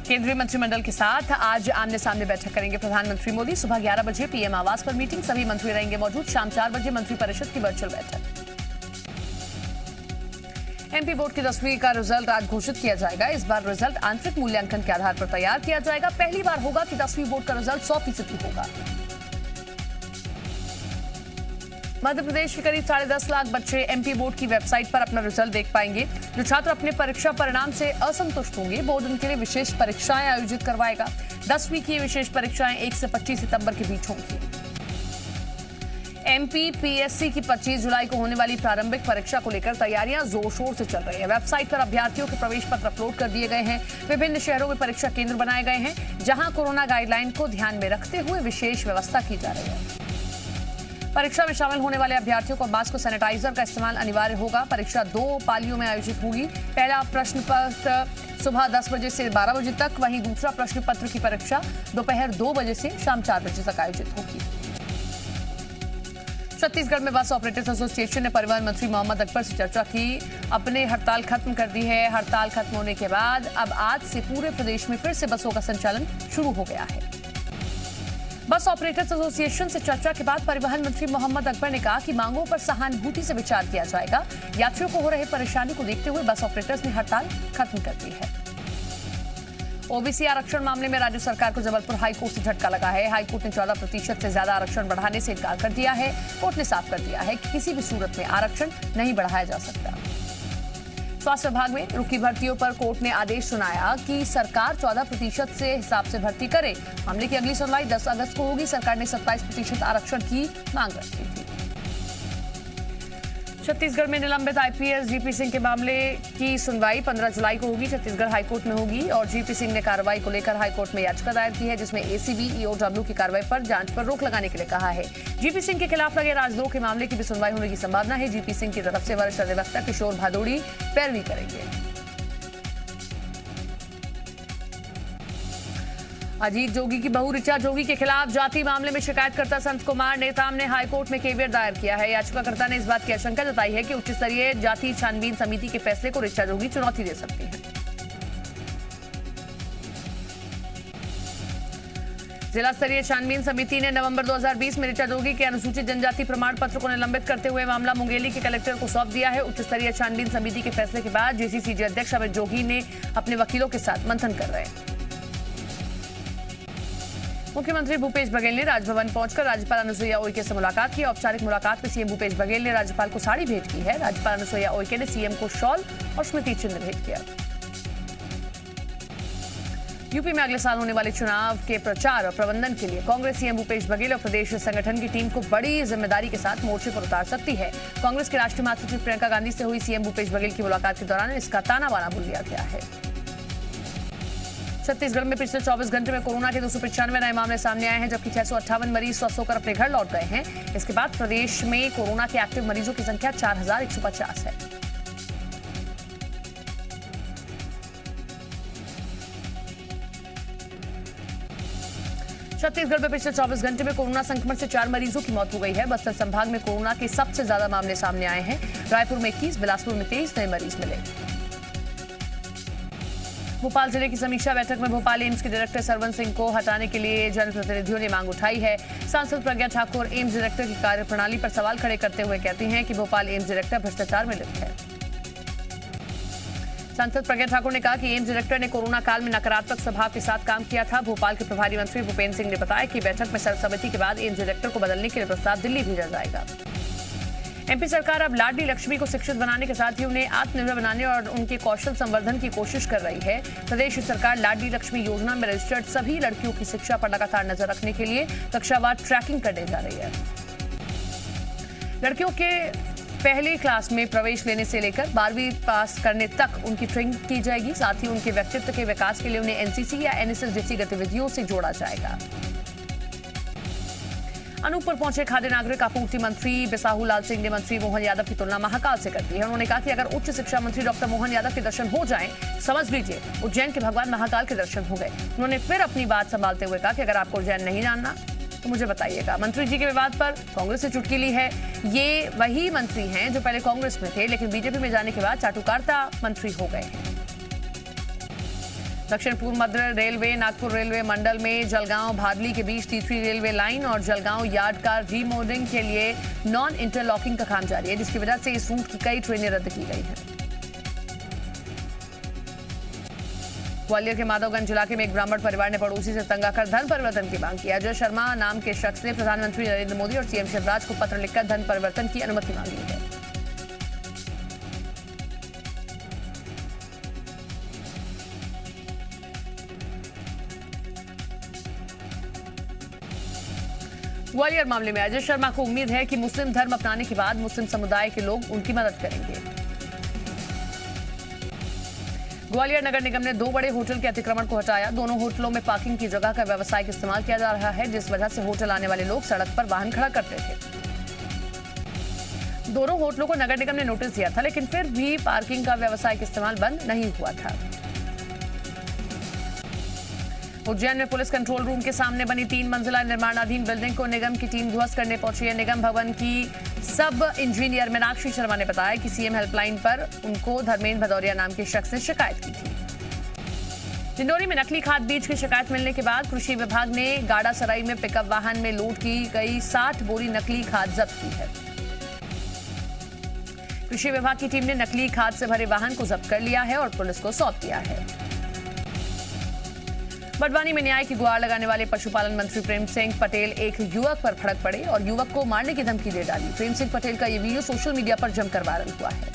केंद्रीय मंत्रिमंडल के साथ आज आमने सामने बैठक करेंगे प्रधानमंत्री मोदी। सुबह 11 बजे पीएम आवास पर मीटिंग, सभी मंत्री रहेंगे मौजूद। शाम 4 बजे मंत्रिपरिषद की वर्चुअल बैठक। एमपी बोर्ड की 10वीं का रिजल्ट आज घोषित किया जाएगा। इस बार रिजल्ट आंतरिक मूल्यांकन के आधार पर तैयार किया जाएगा। पहली बार होगा कि 10वीं बोर्ड का रिजल्ट 100% होगा। मध्य प्रदेश के करीब 10.5 लाख बच्चे एमपी बोर्ड की वेबसाइट पर अपना रिजल्ट देख पाएंगे। जो छात्र अपने परीक्षा परिणाम से असंतुष्ट होंगे, बोर्ड उनके लिए विशेष परीक्षाएं आयोजित करवाएगा। 10वीं की विशेष परीक्षाएं 1 से 25 सितंबर के बीच होंगी। एमपीपीएससी की 25 जुलाई को होने वाली प्रारंभिक परीक्षा को लेकर तैयारियां जोर शोर से चल रही है। वेबसाइट पर अभ्यर्थियों के प्रवेश पत्र अपलोड कर दिए गए हैं। विभिन्न शहरों में परीक्षा केंद्र बनाए गए हैं, जहां कोरोना गाइडलाइन को ध्यान में रखते हुए विशेष व्यवस्था की जा रही है। परीक्षा में शामिल होने वाले अभ्यर्थियों को मास्क और सैनिटाइजर का इस्तेमाल अनिवार्य होगा। परीक्षा 2 पालियों में आयोजित होगी। पहला प्रश्न पत्र सुबह 10 बजे से 12 बजे तक, वहीं दूसरा प्रश्न पत्र की परीक्षा दोपहर 2 बजे से शाम 4 बजे तक आयोजित होगी। छत्तीसगढ़ में बस ऑपरेटर्स एसोसिएशन ने परिवहन मंत्री मोहम्मद अकबर से चर्चा की। अपने हड़ताल खत्म कर दी है। हड़ताल खत्म होने के बाद अब आज से पूरे प्रदेश में फिर से बसों का संचालन शुरू हो गया है। बस ऑपरेटर्स एसोसिएशन से चर्चा के बाद परिवहन मंत्री मोहम्मद अकबर ने कहा कि मांगों पर सहानुभूति से विचार किया जाएगा। यात्रियों को हो रहे परेशानी को देखते हुए बस ऑपरेटर्स ने हड़ताल खत्म कर दी है। ओबीसी आरक्षण मामले में राज्य सरकार को जबलपुर हाईकोर्ट से झटका लगा है। हाईकोर्ट ने 14% से ज्यादा आरक्षण बढ़ाने से इनकार कर दिया है। कोर्ट ने साफ कर दिया है कि किसी भी सूरत में आरक्षण नहीं बढ़ाया जा सकता। स्वास्थ्य विभाग में रुकी भर्तियों पर कोर्ट ने आदेश सुनाया कि सरकार 14% से हिसाब से भर्ती करे। मामले की अगली सुनवाई 10 अगस्त को होगी। सरकार ने 27% आरक्षण की मांग रखी थी। छत्तीसगढ़ में निलंबित आईपीएस जीपी सिंह के मामले की सुनवाई 15 जुलाई को होगी। छत्तीसगढ़ हाईकोर्ट में होगी और जीपी सिंह ने कार्रवाई को लेकर हाईकोर्ट में याचिका दायर की है, जिसमें एसीबी ईओडब्ल्यू की कार्रवाई पर जांच पर रोक लगाने के लिए कहा है। जीपी सिंह के खिलाफ लगे राजद्रोह के मामले की भी सुनवाई होने की संभावना है। जीपी सिंह की तरफ से वरिष्ठ अधिवक्ता किशोर भादोड़ी पैरवी करेंगे। अजीत जोगी की बहू ऋचा जोगी के खिलाफ जाति मामले में शिकायतकर्ता संत कुमार नेताम ने हाईकोर्ट में केवियर दायर किया है। याचिकाकर्ता ने इस बात की आशंका जताई है कि उच्च स्तरीय जाति छानबीन समिति के फैसले को ऋचा जोगी चुनौती दे सकती है। जिला स्तरीय छानबीन समिति ने नवंबर 2020 में ऋचा जोगी के अनुसूचित जनजाति प्रमाण पत्र को निलंबित करते हुए मामला मुंगेली के कलेक्टर को सौंप दिया है। उच्च स्तरीय छानबीन समिति के फैसले के बाद जेसीसीजे अध्यक्ष अमित जोगी ने अपने वकीलों के साथ मंथन कर रहे हैं। मुख्यमंत्री भूपेश बघेल ने राजभवन पहुंचकर राज्यपाल अनुसुईया उइके से मुलाकात की। औपचारिक मुलाकात में सीएम भूपेश बघेल ने राज्यपाल को साड़ी भेंट की है। राज्यपाल अनुसुईया उइके ने सीएम को शॉल और स्मृति चिन्ह भेंट किया। यूपी में अगले साल होने वाले चुनाव के प्रचार और प्रबंधन के लिए कांग्रेस सीएम भूपेश बघेल और प्रदेश संगठन की टीम को बड़ी जिम्मेदारी के साथ मोर्चे पर उतार सकती है। कांग्रेस के राष्ट्रीय महासचिव प्रियंका गांधी से हुई सीएम भूपेश बघेल की मुलाकात के दौरान इसका ताना बाना बोल दिया गया है। छत्तीसगढ़ में पिछले 24 घंटे में कोरोना के 295 नए मामले सामने आए हैं, जबकि 658 मरीज स्वस्थ होकर अपने घर लौट गए हैं। इसके बाद प्रदेश में कोरोना के एक्टिव मरीजों की संख्या 4150 है। छत्तीसगढ़ में पिछले 24 घंटे में कोरोना संक्रमण से 4 मरीजों की मौत हो गई है। बस्तर संभाग में कोरोना के सबसे ज्यादा मामले सामने आए हैं। रायपुर में 21, बिलासपुर में 23 नए मरीज मिले। भोपाल जिले की समीक्षा बैठक में भोपाल एम्स के डायरेक्टर सरवन सिंह को हटाने के लिए जनप्रतिनिधियों ने मांग उठाई है। सांसद प्रज्ञा ठाकुर एम्स डायरेक्टर की कार्यप्रणाली पर सवाल खड़े करते हुए कहती हैं कि भोपाल एम्स डायरेक्टर भ्रष्टाचार में लिप्त है। सांसद प्रज्ञा ठाकुर ने कहा कि एम्स डायरेक्टर ने कोरोना काल में नकारात्मक स्वभाव के साथ काम किया था। भोपाल के प्रभारी मंत्री भूपेन्द्र सिंह ने बताया कि बैठक में सर्वसम्मति के बाद एम्स डायरेक्टर को बदलने के लिए प्रस्ताव दिल्ली भेजा जाएगा। एमपी सरकार अब लाडली लक्ष्मी को शिक्षित बनाने के साथ ही उन्हें आत्मनिर्भर बनाने और उनके कौशल संवर्धन की कोशिश कर रही है। प्रदेश सरकार लाडली लक्ष्मी योजना में रजिस्टर्ड सभी लड़कियों की शिक्षा पर लगातार नजर रखने के लिए कक्षावार ट्रैकिंग करने जा रही है। लड़कियों के पहली क्लास में प्रवेश लेने से लेकर 12वीं पास करने तक उनकी ट्रेनिंग की जाएगी। साथ ही उनके व्यक्तित्व के विकास के लिए उन्हें एनसीसी या एनएसएस जैसी गतिविधियों से जोड़ा जाएगा। अनूपपुर पहुंचे खाद्य नागरिक आपूर्ति मंत्री बिसाहू लाल सिंह ने मंत्री मोहन यादव की तुलना महाकाल से कर दी है। उन्होंने कहा कि अगर उच्च शिक्षा मंत्री डॉक्टर मोहन यादव के दर्शन हो जाएं, समझ लीजिए उज्जैन के भगवान महाकाल के दर्शन हो गए। उन्होंने फिर अपनी बात संभालते हुए कहा कि अगर आपको उज्जैन नहीं जानना तो मुझे बताइएगा। मंत्री जी के विवाद पर कांग्रेस से चुटकी ली है। ये वही मंत्री हैं जो पहले कांग्रेस में थे, लेकिन बीजेपी में जाने के बाद चाटुकारिता मंत्री हो गए हैं। दक्षिण पूर्व मध्य रेलवे नागपुर रेलवे मंडल में जलगांव भादली के बीच तीसरी रेलवे लाइन और जलगांव यार्ड का रीमोडिंग के लिए नॉन इंटरलॉकिंग का काम जारी है, जिसकी वजह से इस रूट की कई ट्रेनें रद्द की गई हैं। ग्वालियर के माधवगंज इलाके में एक ब्राह्मण परिवार ने पड़ोसी से तंग आकर धन परिवर्तन की मांग की। अजय शर्मा नाम के शख्स ने प्रधानमंत्री नरेंद्र मोदी और सीएम शिवराज को पत्र लिखकर धन परिवर्तन की अनुमति मांगी है। ग्वालियर मामले में अजय शर्मा को उम्मीद है कि मुस्लिम धर्म अपनाने के बाद मुस्लिम समुदाय के लोग उनकी मदद करेंगे। ग्वालियर नगर निगम ने 2 बड़े होटल के अतिक्रमण को हटाया। दोनों होटलों में पार्किंग की जगह का व्यावसायिक इस्तेमाल किया जा रहा है, जिस वजह से होटल आने वाले लोग सड़क पर वाहन खड़ा करते थे। दोनों होटलों को नगर निगम ने नोटिस दिया था, लेकिन फिर भी पार्किंग का व्यावसायिक इस्तेमाल बंद नहीं हुआ था। उज्जैन में पुलिस कंट्रोल रूम के सामने बनी 3 मंजिला निर्माणाधीन बिल्डिंग को निगम की टीम ध्वस्त करने पहुंची है। निगम भवन की सब इंजीनियर मीनाक्षी शर्मा ने बताया कि सीएम हेल्पलाइन पर उनको धर्मेंद्र भदौरिया नाम के शख्स ने शिकायत की थी। डिंडोरी में नकली खाद बीज की शिकायत मिलने के बाद कृषि विभाग ने गाड़ासराई में पिकअप वाहन में लोड की गई 60 बोरी नकली खाद जब्त की है। कृषि विभाग की टीम ने नकली खाद से भरे वाहन को जब्त कर लिया है और पुलिस को सौंप दिया है। बड़वानी में न्याय की गुहार लगाने वाले पशुपालन मंत्री प्रेम सिंह पटेल एक युवक पर भड़क पड़े और युवक को मारने की धमकी दे डाली। प्रेम सिंह पटेल का ये वीडियो सोशल मीडिया पर जमकर वायरल हुआ है।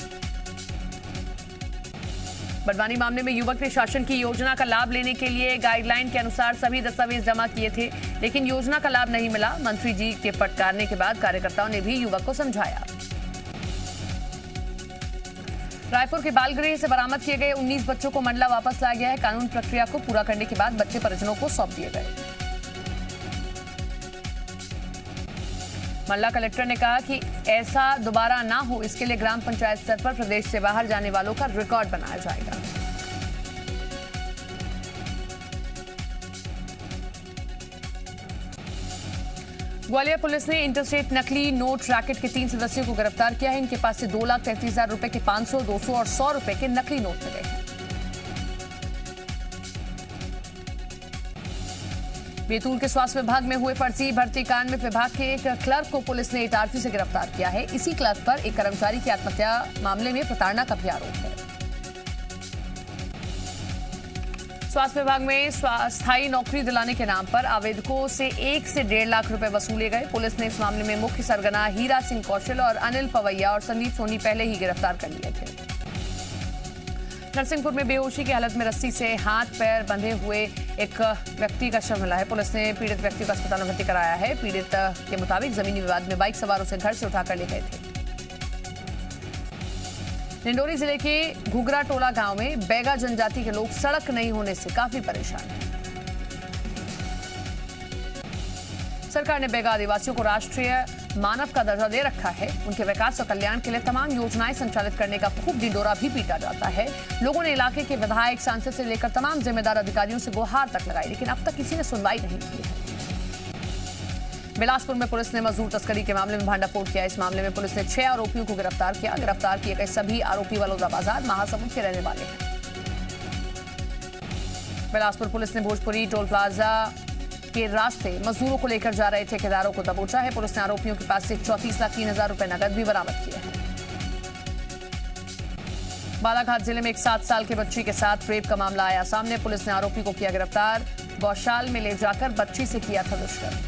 बड़वानी मामले में युवक ने शासन की योजना का लाभ लेने के लिए गाइडलाइन के अनुसार सभी दस्तावेज जमा किए थे, लेकिन योजना का लाभ नहीं मिला। मंत्री जी के फटकारने के बाद कार्यकर्ताओं ने भी युवक को समझाया। रायपुर के बालगृह से बरामद किए गए 19 बच्चों को मंडला वापस लाया गया है। कानून प्रक्रिया को पूरा करने के बाद बच्चे परिजनों को सौंप दिए गए। मंडला कलेक्टर ने कहा कि ऐसा दोबारा ना हो, इसके लिए ग्राम पंचायत स्तर पर प्रदेश से बाहर जाने वालों का रिकॉर्ड बनाया जाएगा। ग्वालियर पुलिस ने इंटरस्टेट नकली नोट रैकेट के 3 सदस्यों को गिरफ्तार किया है। इनके पास से 2,33,000 रुपए के 500, 200 और 100 रुपए के नकली नोट मिले हैं। बैतूल के स्वास्थ्य विभाग में हुए फर्जी भर्ती कांड में विभाग के एक क्लर्क को पुलिस ने इटारसी से गिरफ्तार किया है। इसी क्लर्क पर एक कर्मचारी की आत्महत्या मामले में प्रताड़ना का भी आरोप है। स्वास्थ्य विभाग में स्थायी नौकरी दिलाने के नाम पर आवेदकों से 1 से 1.5 लाख रुपए वसूले गए। पुलिस ने इस मामले में मुख्य सरगना हीरा सिंह कौशल और अनिल पवैया और संदीप सोनी पहले ही गिरफ्तार कर लिए थे। नरसिंहपुर में बेहोशी की हालत में रस्सी से हाथ पैर बंधे हुए एक व्यक्ति का शव मिला है। पुलिस ने पीड़ित व्यक्ति को अस्पताल में भर्ती कराया है। पीड़ित के मुताबिक जमीनी विवाद में बाइक सवारों से घर से उठाकर ले गए थे। डिंडोरी जिले के घुघरा टोला गांव में बैगा जनजाति के लोग सड़क नहीं होने से काफी परेशान हैं। सरकार ने बैगा आदिवासियों को राष्ट्रीय मानव का दर्जा दे रखा है। उनके विकास और कल्याण के लिए तमाम योजनाएं संचालित करने का खूब ढिंडोरा भी पीटा जाता है। लोगों ने इलाके के विधायक, सांसद से लेकर तमाम जिम्मेदार अधिकारियों से गुहार तक लगाई, लेकिन अब तक किसी ने सुनवाई नहीं की है। बिलासपुर में पुलिस ने मजदूर तस्करी के मामले में भांडाफोड़ किया। इस मामले में पुलिस ने 6 आरोपियों को गिरफ्तार किया। गिरफ्तार किए गए सभी आरोपी बलौदाबाजार महासमुंद के रहने वाले हैं। बिलासपुर पुलिस ने भोजपुरी टोल प्लाजा के रास्ते मजदूरों को लेकर जा रहे ठेकेदारों को दबोचा है। पुलिस ने आरोपियों के पास से 34,03,000 रुपए नकद भी बरामद किए हैं। बालाघाट जिले में एक 7 साल के बच्ची के साथ रेप का मामला आया सामने। पुलिस ने आरोपी को किया गिरफ्तार। गौशाल में ले जाकर बच्ची से किया था दुष्कर्म।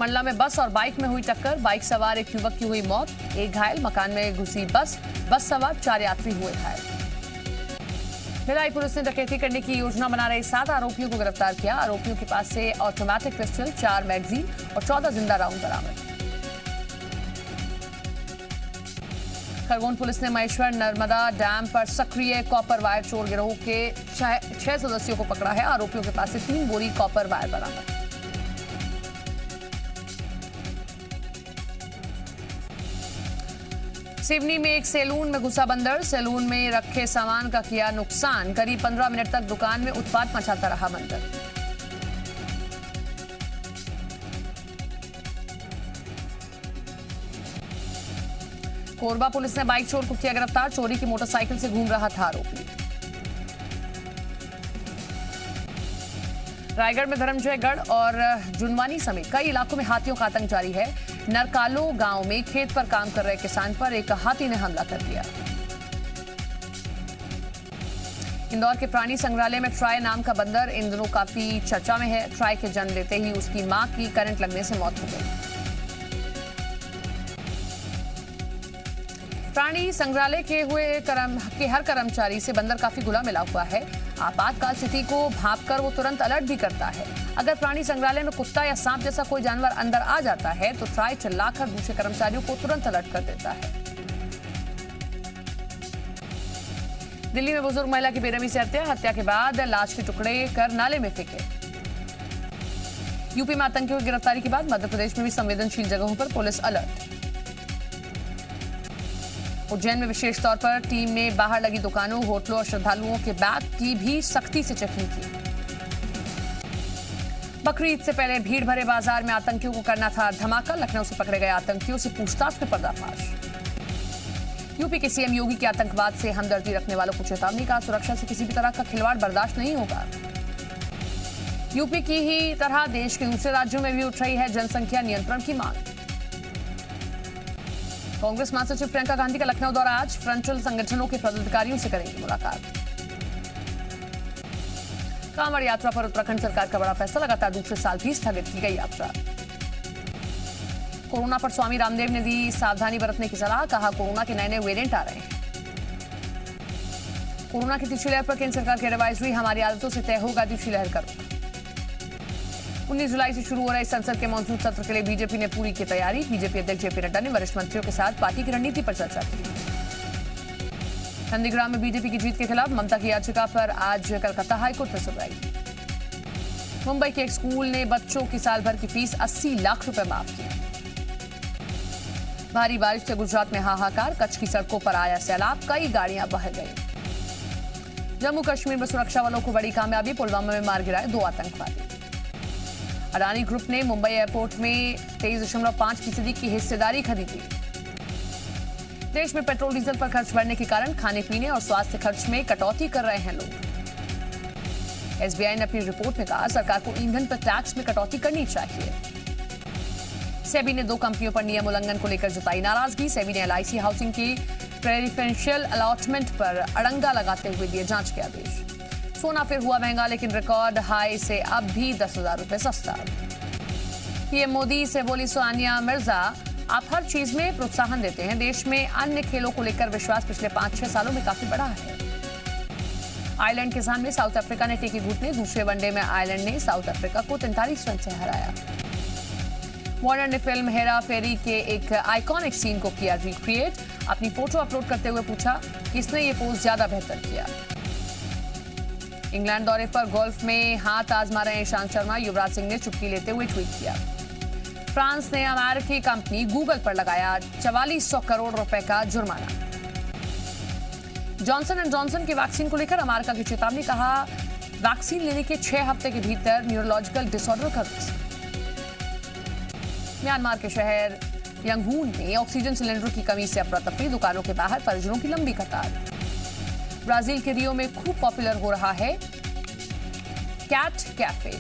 मंडला में बस और बाइक में हुई टक्कर। बाइक सवार एक युवक की हुई मौत, एक घायल। मकान में घुसी बस सवार 4 यात्री हुए घायल। भिलाई पुलिस ने डकैती करने की योजना बना रहे 7 आरोपियों को गिरफ्तार किया। आरोपियों के पास से ऑटोमेटिक पिस्टल, 4 मैगजीन और 14 जिंदा राउंड बरामद। खरगोन पुलिस ने महेश्वर नर्मदा डैम पर सक्रिय कॉपर वायर चोर गिरोह के 6 सदस्यों को पकड़ा है। आरोपियों के पास से 3 बोरी कॉपर वायर बरामद। सिवनी में एक सैलून में घुसा बंदर। सैलून में रखे सामान का किया नुकसान। करीब 15 मिनट तक दुकान में उत्पात मचाता रहा बंदर। कोरबा पुलिस ने बाइक चोर को किया गिरफ्तार, चोरी की मोटरसाइकिल से घूम रहा था आरोपी। रायगढ़ में धर्मजयगढ़ और जुनवानी समेत कई इलाकों में हाथियों का आतंक जारी है। नरकालो गांव में खेत पर काम कर रहे किसान पर एक हाथी ने हमला कर दिया। इंदौर के प्राणी संग्रहालय में ट्राई नाम का बंदर इन दिनों काफी चर्चा में है। ट्राई के जन्म लेते ही उसकी मां की करंट लगने से मौत हो गई। प्राणी संग्रहालय के हर कर्मचारी से बंदर काफी घुला मिला हुआ है। आपातकाल स्थिति को भांपकर वो तुरंत अलर्ट भी करता है। अगर प्राणी संग्रहालय में कुत्ता या सांप जैसा कोई जानवर अंदर आ जाता है तो ट्राई चिल्लाकर दूसरे कर्मचारियों को तुरंत अलर्ट कर देता है। दिल्ली में बुजुर्ग महिला की बेरहमी से हत्या के बाद लाश के टुकड़े कर नाले में फेंके। यूपी में आतंकियों की गिरफ्तारी के बाद मध्य प्रदेश में भी संवेदनशील जगहों पर पुलिस अलर्ट। उज्जैन में विशेष तौर पर टीम ने बाहर लगी दुकानों, होटलों और श्रद्धालुओं के बैग की भी सख्ती से चेकिंग की। बकरीद से पहले भीड़ भरे बाजार में आतंकियों को करना था धमाका। लखनऊ से पकड़े गए आतंकियों से पूछताछ में पर्दाफाश। यूपी के सीएम योगी की आतंकवाद से हमदर्दी रखने वालों को चेतावनी, का सुरक्षा से किसी भी तरह का खिलवाड़ बर्दाश्त नहीं होगा। यूपी की ही तरह देश के दूसरे राज्यों में भी उठ रही है जनसंख्या नियंत्रण की मांग। कांग्रेस महासचिव प्रियंका गांधी का लखनऊ दौरा आज, फ्रंटल संगठनों के पदाधिकारियों से करेंगे मुलाकात। कांवड़ यात्रा पर उत्तराखंड सरकार का बड़ा फैसला, लगातार दूसरे साल भी स्थगित की गई यात्रा। कोरोना पर स्वामी रामदेव ने दी सावधानी बरतने की सलाह, कहा कोरोना के नए वेरिएंट आ रहे हैं। कोरोना की तीसरी लहर पर केंद्र सरकार की एडवाइजरी, हमारी आदतों से तय होगा तीसरी लहर का रुख। 19 जुलाई से शुरू हो रहे संसद के मॉनसून सत्र के लिए बीजेपी ने पूरी की तैयारी। बीजेपी अध्यक्ष जेपी नड्डा ने वरिष्ठ मंत्रियों के साथ पार्टी की रणनीति पर चर्चा की। नंदीग्राम में बीजेपी की जीत के खिलाफ ममता की याचिका पर आज कलकत्ता हाईकोर्ट में सुनवाई। मुंबई के एक स्कूल ने बच्चों की साल भर की फीस 80 लाख रुपए माफ की। भारी बारिश से गुजरात में हाहाकार, कच्छ की सड़कों पर आया सैलाब, कई गाड़ियां बह गई। जम्मू कश्मीर में सुरक्षा वालों को बड़ी कामयाबी, पुलवामा में मार गिराए 2 आतंकवादी। अडानी ग्रुप ने मुंबई एयरपोर्ट में 23.5% की हिस्सेदारी खरीदी। देश में पेट्रोल डीजल पर खर्च बढ़ने के कारण खाने पीने और स्वास्थ्य खर्च में कटौती कर रहे हैं लोग। एसबीआई ने अपनी रिपोर्ट में कहा सरकार को ईंधन पर टैक्स में कटौती करनी चाहिए। सेबी ने 2 कंपनियों पर नियम उल्लंघन को लेकर जताई नाराजगी। सेबी ने एलआईसी हाउसिंग की प्रेफरेंशियल अलॉटमेंट पर अड़ंगा लगाते हुए दिए जांच के आदेश। सोना फिर हुआ महंगा, लेकिन रिकॉर्ड हाई से अब भी 10,000 रुपए सस्ता। पीएम मोदी से बोली सानिया मिर्जा, आप हर चीज में प्रोत्साहन देते हैं। देश में अन्य खेलों को लेकर विश्वास पिछले 5-6 सालों में काफी बढ़ा है। आयरलैंड के सामने साउथ अफ्रीका ने टेकी घुटने। दूसरे वनडे में आयरलैंड ने साउथ अफ्रीका को 43 रन से हराया। वार्नर ने फिल्म हेरा फेरी के एक आइकॉनिक सीन को किया रिक्रिएट। अपनी फोटो अपलोड करते हुए पूछा किसने ये पोज ज्यादा बेहतर किया। इंग्लैंड दौरे पर गोल्फ में हाथ आजमा रहे ईशांत शर्मा, युवराज सिंह ने चुटकी लेते हुए ट्वीट किया। फ्रांस ने अमेरिकी कंपनी गूगल पर लगाया 4400 करोड़ रुपए का जुर्माना। जॉनसन एंड जॉनसन की वैक्सीन को लेकर अमेरिका की चेतावनी, कहा वैक्सीन लेने के 6 हफ्ते के भीतर न्यूरोलॉजिकल डिसऑर्डर का रिस्क। म्यांमार के शहर यंगून में ऑक्सीजन सिलेंडर की कमी से अफरा तफरी, दुकानों के बाहर परिजनों की लंबी कतार। ब्राजील के रियो में खूब पॉपुलर हो रहा है कैट कैफे।